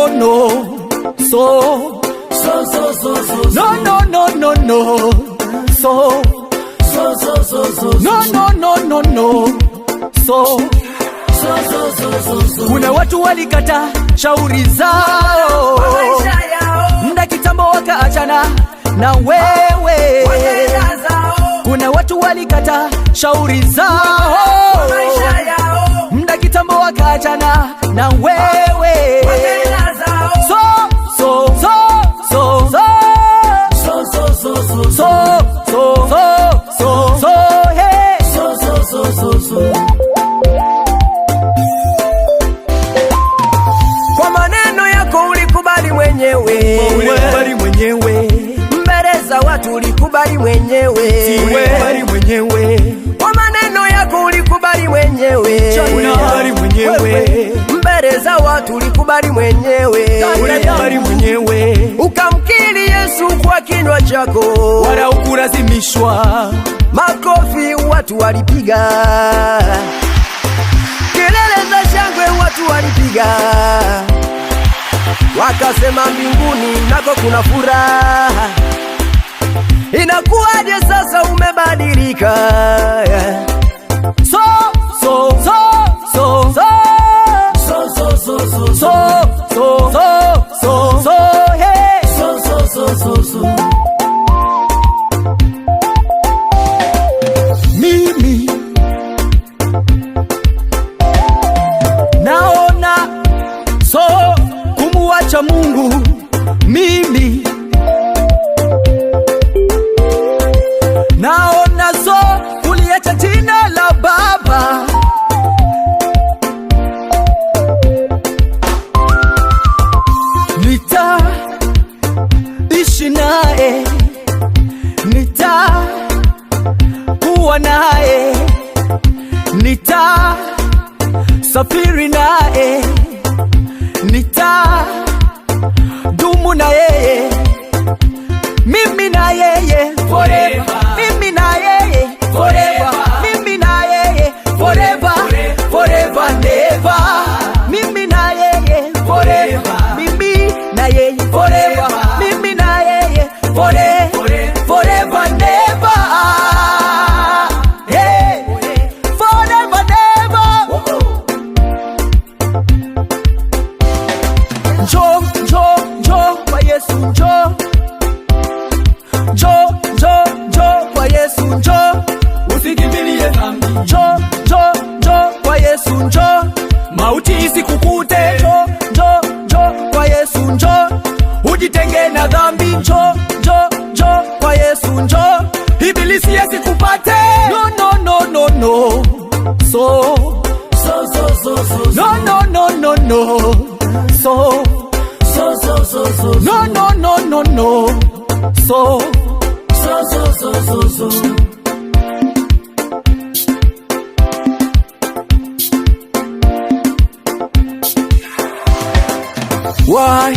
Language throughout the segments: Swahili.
no no. So no no no no no. So no no no no no. So kuna watu walikata shauri zao muda kitambo wakaachana na wewe. Kuna watu walikata shauri zao muda kitambo wakaachana na wewe. So hey. Kwa maneno yako ulikubali mwenyewe, mbele za watu ulikubali mwenyewe, kwa maneno yako ulikubali mwenyewe, mbele za watu ulikubali mwenyewe, ukamkiri Yesu kwa kinywa chako, wala ukulazimishwa. Makofi watu walipiga, kelele za shangwe watu walipiga, wakasema mbinguni nako kuna furaha. Inakuwaje sasa umebadilika? Mimi naona kumuacha Mungu. Mimi naona kuliacha jina la Baba. Nitaishi naye, nitakuwa naye, nitasafiri naye, nitadumu na yeye. Mimi na yeye forever, mimi na yeye forever, mimi na yeye forever, forever never. Mimi na yeye forever, mimi na yeye forever, mimi na yeye forever, forever never. Hey, forever never. Njoo kwa Yesu, njoo kwa Yesu, njoo usikimbilie dhambi. Njoo kwa Yesu, njoo mauti isikukute. Njoo kwa Yesu, njoo ujitenge na dhambi. Njoo kwa Yesu, njoo ibilisi asikupate. No. So no. So no. So Why?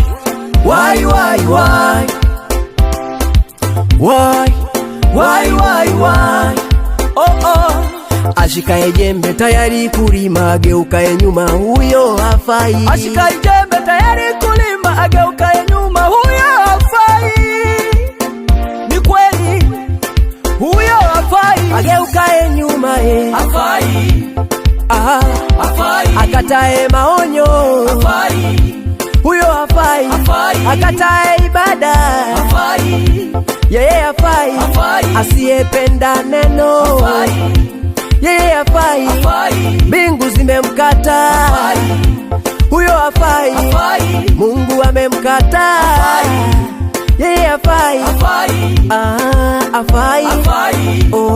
Ashikaye jembe tayari kulima, ageukaye nyuma huyo hafai. Ashikaye jembe tayari kulima, ageukaye nyuma huyo hafai. Ni kweli huyo hafai. Ageukaye nyuma hafai. Hafai. Akatae maonyo hafai. Huyo hafai. Akatae ibada hafai. Yeye hafai. Asiyependa neno hafai. Yeye hafai. Mbingu zimemkata huyo hafai. Mungu amemkata yeye hafai. Hafai. Oh.